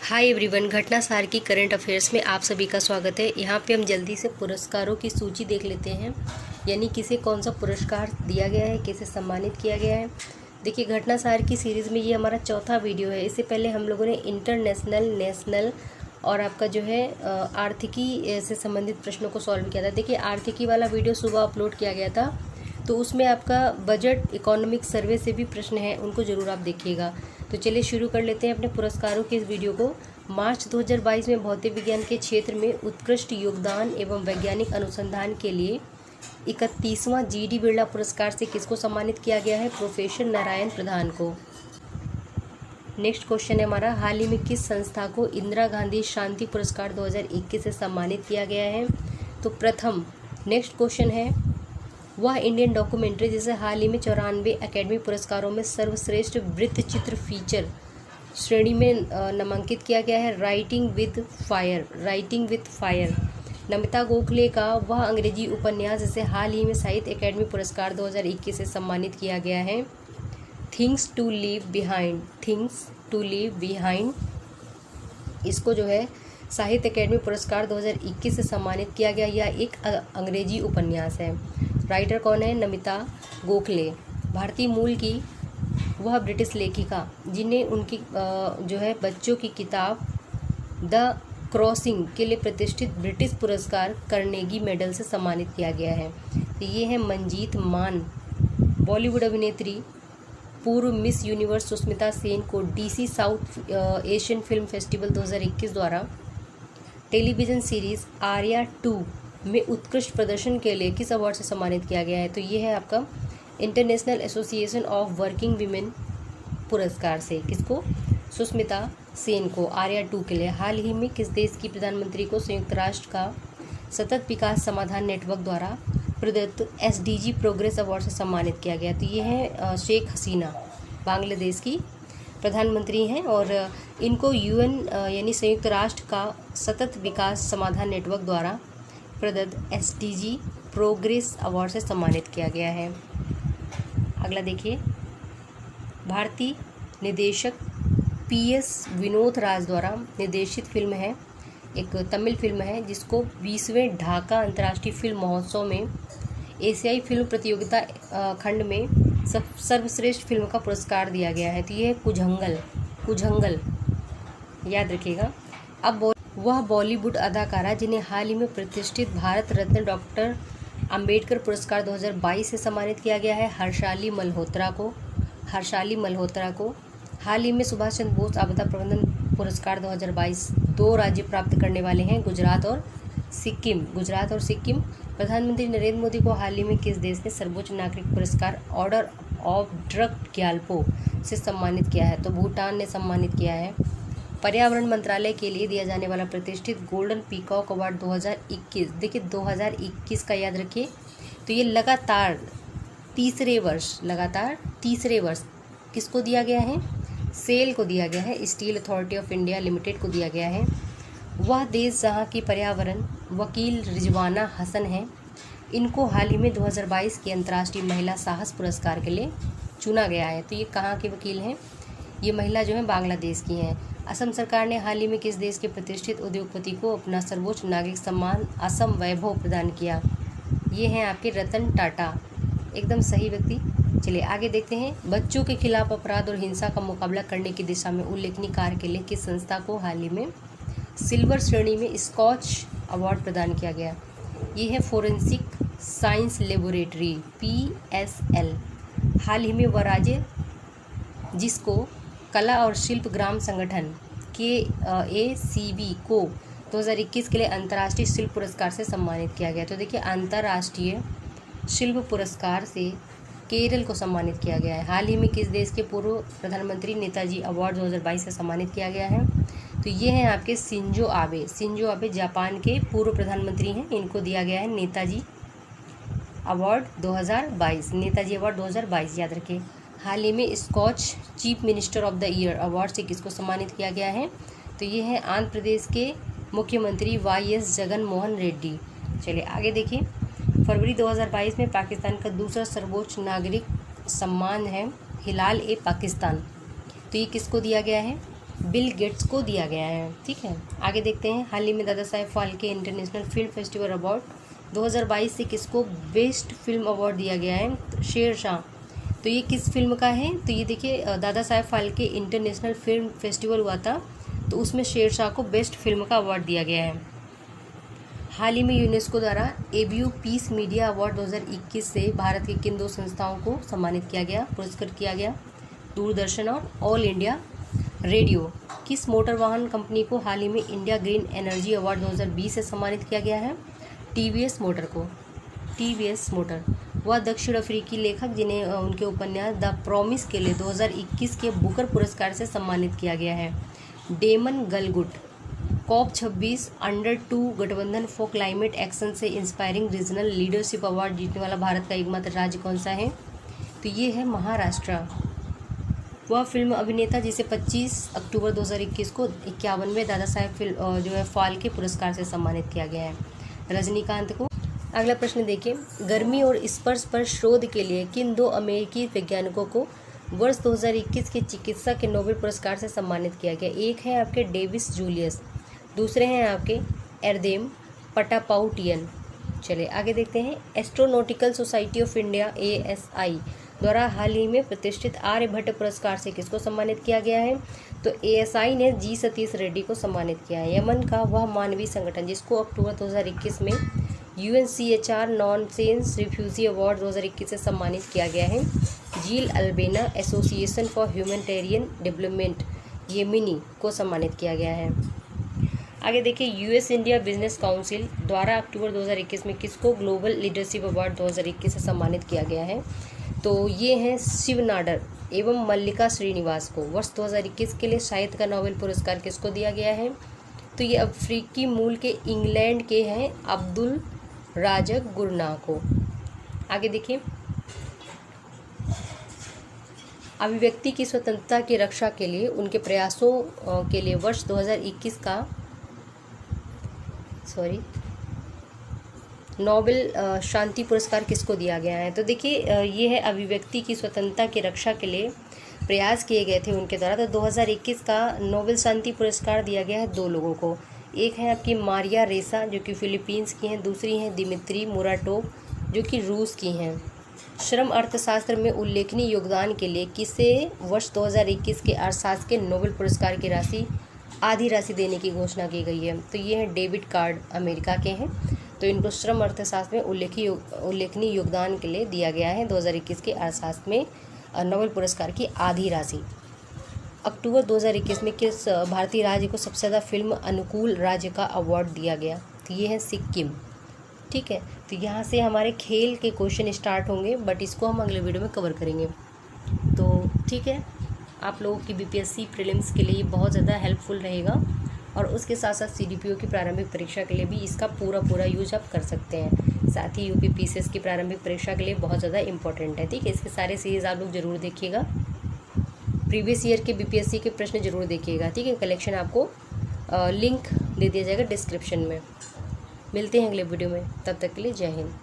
Hi everyone, घटनासार की current affairs में आप सभी का स्वागत है। यहाँ पे हम जल्दी से पुरस्कारों की सूची देख लेते हैं, यानी किसे कौन सा पुरस्कार दिया गया है, किसे सम्मानित किया गया है। देखिए, घटनासार की सीरीज़ में ये हमारा चौथा वीडियो है। इससे पहले हम लोगों ने इंटरनेशनल, नेशनल और आपका जो है आर्थिकी से संबंधित प्रश्नों को सॉल्व किया था। देखिए, आर्थिकी वाला वीडियो सुबह अपलोड किया गया था, तो उसमें आपका बजट इकोनॉमिक सर्वे से भी प्रश्न है, उनको ज़रूर आप देखिएगा। तो चलिए शुरू कर लेते हैं अपने पुरस्कारों के इस वीडियो को। मार्च 2022 में भौतिक विज्ञान के क्षेत्र में उत्कृष्ट योगदान एवं वैज्ञानिक अनुसंधान के लिए 31वां GD बिरला पुरस्कार से किसको सम्मानित किया गया है? प्रोफेसर नारायण प्रधान को। नेक्स्ट क्वेश्चन है हमारा, हाल ही में किस संस्था को इंदिरा गांधी शांति पुरस्कार 2021 से सम्मानित किया गया है? तो प्रथम। नेक्स्ट क्वेश्चन है, वह इंडियन डॉक्यूमेंट्री जिसे हाल ही में 94 अकेडमी पुरस्कारों में सर्वश्रेष्ठ वृत्त चित्र फीचर श्रेणी में नामांकित किया गया है? Writing with fire. Namita Gokhale का वह अंग्रेजी उपन्यास जिसे हाल ही में साहित्य अकेडमी पुरस्कार 2021 से सम्मानित किया गया है? Things to leave behind. इसको जो है साहित्य अकेडमी पुरस्कार 2021 से सम्मानित किया गया। यह एक अंग्रेजी उपन्यास है। राइटर कौन है? नमिता गोखले। भारतीय मूल की वह ब्रिटिश लेखिका जिन्हें उनकी जो है बच्चों की किताब द क्रॉसिंग के लिए प्रतिष्ठित ब्रिटिश पुरस्कार कार्नेगी मेडल से सम्मानित किया गया है। तो ये है मंजीत मान। बॉलीवुड अभिनेत्री पूर्व मिस यूनिवर्स सुष्मिता सेन को DC south Asian film festival 2021 द्वारा टेलीविज़न सीरीज़ आर्या 2 में उत्कृष्ट प्रदर्शन के लिए किस अवार्ड से सम्मानित किया गया है? तो ये है आपका international association of working women पुरस्कार से। किसको? सुष्मिता सेन को आर्या 2 के लिए। हाल ही में किस देश की प्रधानमंत्री को संयुक्त राष्ट्र का सतत विकास समाधान नेटवर्क द्वारा प्रदत्त SDG प्रोग्रेस अवार्ड से सम्मानित किया गया? तो ये है शेख हसीना, बांग्लादेश की प्रधानमंत्री हैं और इनको UN यानी संयुक्त राष्ट्र का सतत विकास समाधान नेटवर्क द्वारा प्रदत्त SDG प्रोग्रेस अवार्ड से सम्मानित किया गया है। अगला देखिए, भारतीय निदेशक PS विनोद राज द्वारा निर्देशित फिल्म है, एक तमिल फिल्म है जिसको 20वें ढाका अंतर्राष्ट्रीय फिल्म महोत्सव में एशियाई फिल्म प्रतियोगिता खंड में सर्वश्रेष्ठ फिल्म का पुरस्कार दिया गया है। तो ये है कुझंगल, याद रखिएगा। अब वह बॉलीवुड अदाकारा जिन्हें हाल ही में प्रतिष्ठित भारत रत्न डॉक्टर अंबेडकर पुरस्कार 2022 से सम्मानित किया गया है? हर्षाली मल्होत्रा को हाल ही में सुभाष चंद्र बोस आपदा प्रबंधन पुरस्कार 2022 दो राज्य प्राप्त करने वाले हैं, गुजरात और सिक्किम। प्रधानमंत्री नरेंद्र मोदी को हाल ही में किस देश ने सर्वोच्च नागरिक पुरस्कार ऑर्डर ऑफ ड्रग ग्याल्पो से सम्मानित किया है? तो भूटान ने सम्मानित किया है। पर्यावरण मंत्रालय के लिए दिया जाने वाला प्रतिष्ठित गोल्डन पीकॉक अवार्ड 2021, देखिए 2021 का याद रखिए। तो ये लगातार तीसरे वर्ष किसको दिया गया है? सेल को दिया गया है, steel authority of India limited को दिया गया है। वह देश जहां की पर्यावरण वकील रिजवाना हसन हैं, इनको हाल ही में 2022 के अंतर्राष्ट्रीय महिला साहस पुरस्कार के लिए चुना गया है। तो ये कहाँ के वकील हैं? ये महिला जो है बांग्लादेश की हैं। असम सरकार ने हाल ही में किस देश के प्रतिष्ठित उद्योगपति को अपना सर्वोच्च नागरिक सम्मान असम वैभव प्रदान किया? ये हैं आपके रतन टाटा, एकदम सही व्यक्ति। चलिए आगे देखते हैं, बच्चों के खिलाफ अपराध और हिंसा का मुकाबला करने की दिशा में उल्लेखनीय कार्य के लिए किस संस्था को हाल ही में सिल्वर श्रेणी में स्कॉच अवार्ड प्रदान किया गया? ये है फोरेंसिक साइंस लेबोरेटरी PSL। हाल ही में वह राज्य जिसको कला और शिल्प ग्राम संगठन KACB को 2021 के लिए अंतर्राष्ट्रीय शिल्प पुरस्कार से सम्मानित किया गया। तो देखिए, अंतर्राष्ट्रीय शिल्प पुरस्कार से केरल को सम्मानित किया गया है। हाल ही में किस देश के पूर्व प्रधानमंत्री नेताजी अवार्ड 2022 से सम्मानित किया गया है? तो ये हैं आपके शिंजो आबे जापान के पूर्व प्रधानमंत्री हैं, इनको दिया गया है नेताजी अवार्ड 2022, याद रखें। हाल ही में Skoch chief minister of the year award से किसको सम्मानित किया गया है? तो ये है आंध्र प्रदेश के मुख्यमंत्री YS जगन मोहन रेड्डी। चलिए आगे देखिए, फरवरी 2022 में पाकिस्तान का दूसरा सर्वोच्च नागरिक सम्मान है हिलाल ए पाकिस्तान। तो ये किसको दिया गया है? बिल गेट्स को दिया गया है। ठीक है, आगे देखते हैं। हाल ही में Dadasaheb Phalke international film festival award 2022 से किसको बेस्ट फिल्म अवार्ड दिया गया है? शेरशाह। तो ये किस फिल्म का है? तो ये देखिए Dada Saheb Phalke international film festival हुआ था, तो उसमें शेरशाह को बेस्ट फिल्म का अवार्ड दिया गया है। हाल ही में यूनेस्को द्वारा एबीयू पीस मीडिया अवार्ड 2021 से भारत की किन 2 संस्थाओं को सम्मानित किया गया, पुरस्कृत किया गया? दूरदर्शन और ऑल इंडिया रेडियो। किस मोटर वाहन कंपनी को हाल ही में इंडिया ग्रीन एनर्जी अवार्ड 2020 से सम्मानित किया गया है? टीवीएस मोटर को। TVS motor. वह दक्षिण अफ्रीकी लेखक जिन्हें उनके उपन्यास द प्रॉमिस के लिए 2021 के बुकर पुरस्कार से सम्मानित किया गया है? डेमन गलगुट। COP26 अंडर-2 गठबंधन फॉर क्लाइमेट एक्शन से इंस्पायरिंग रीजनल लीडरशिप अवार्ड जीतने वाला भारत का एकमात्र राज्य कौन सा है? तो ये है महाराष्ट्र। वह फिल्म अभिनेता जिसे 25 अक्टूबर 2021 को 51वें दादा साहेब जो है फाल्के पुरस्कार से सम्मानित किया गया है? रजनीकांत को। अगला प्रश्न देखिए, गर्मी और स्पर्श पर शोध के लिए किन 2 अमेरिकी वैज्ञानिकों को वर्ष 2021 के चिकित्सा के नोबेल पुरस्कार से सम्मानित किया गया? एक है आपके डेविस जूलियस, दूसरे हैं आपके एरदेम पटापाउटियन। चलिए आगे देखते हैं। Astronautical society of India ASI द्वारा हाल ही में प्रतिष्ठित आर्यभट्ट पुरस्कार से किसको सम्मानित किया गया है? तो ASI ने जी सतीश रेड्डी को सम्मानित किया है। यमन का वह मानवीय संगठन जिसको अक्टूबर 2021 में UNCHR नॉनसेंस रिफ्यूजी अवार्ड 2021 से सम्मानित किया गया है? Jeel Albena association for humanitarian development Yemeni को सम्मानित किया गया है। आगे देखिए, US इंडिया बिजनेस काउंसिल द्वारा अक्टूबर 2021 में किसको ग्लोबल लीडरशिप अवार्ड 2021 से सम्मानित किया गया है? तो ये हैं शिव नाडर एवं मल्लिका श्रीनिवास को। वर्ष 2021 के लिए साहित्य का नोबेल पुरस्कार किसको दिया गया है? तो ये अफ्रीकी मूल के इंग्लैंड के हैं अब्दुल राजक गुरनाह को। आगे देखिए, अभिव्यक्ति की स्वतंत्रता की रक्षा के लिए उनके प्रयासों के लिए वर्ष 2021 का नोबेल शांति पुरस्कार किसको दिया गया है? तो देखिए ये है अभिव्यक्ति की स्वतंत्रता की रक्षा के लिए प्रयास किए गए थे उनके द्वारा। तो 2021 का नोबेल शांति पुरस्कार दिया गया है 2 लोगों को। एक है आपकी मारिया रेसा जो कि फिलीपींस की हैं, दूसरी हैं दिमित्री मुराटोव जो कि रूस की हैं। श्रम अर्थशास्त्र में उल्लेखनीय योगदान के लिए किसे वर्ष 2021 के अर्थशास्त्र के नोबेल पुरस्कार की राशि आधी राशि देने की घोषणा की गई है? तो ये हैं डेविड कार्ड, अमेरिका के हैं। तो इनको श्रम अर्थशास्त्र में उल्लेखनीय योगदान के लिए दिया गया है 2021 के अर्थशास्त्र में नोबेल पुरस्कार की आधी राशि। अक्टूबर 2021 में किस भारतीय राज्य को सबसे ज़्यादा फिल्म अनुकूल राज्य का अवार्ड दिया गया? तो ये है सिक्किम। ठीक है, तो यहाँ से हमारे खेल के क्वेश्चन स्टार्ट होंगे, बट इसको हम अगले वीडियो में कवर करेंगे। तो ठीक है, आप लोगों की BPSC प्रीलिम्स के लिए बहुत ज़्यादा हेल्पफुल रहेगा और उसके साथ साथ CDPO की प्रारंभिक परीक्षा के लिए भी इसका पूरा यूज आप कर सकते हैं। साथ ही UP PCS की प्रारंभिक परीक्षा के लिए बहुत ज़्यादा इंपॉर्टेंट है। ठीक है, इसके सारे सीरीज़ आप लोग ज़रूर देखिएगा। प्रीवियस ईयर के BPSC के प्रश्न जरूर देखिएगा। ठीक है, कलेक्शन आपको लिंक दे दिया जाएगा डिस्क्रिप्शन में। मिलते हैं अगले वीडियो में, तब तक के लिए जय हिंद।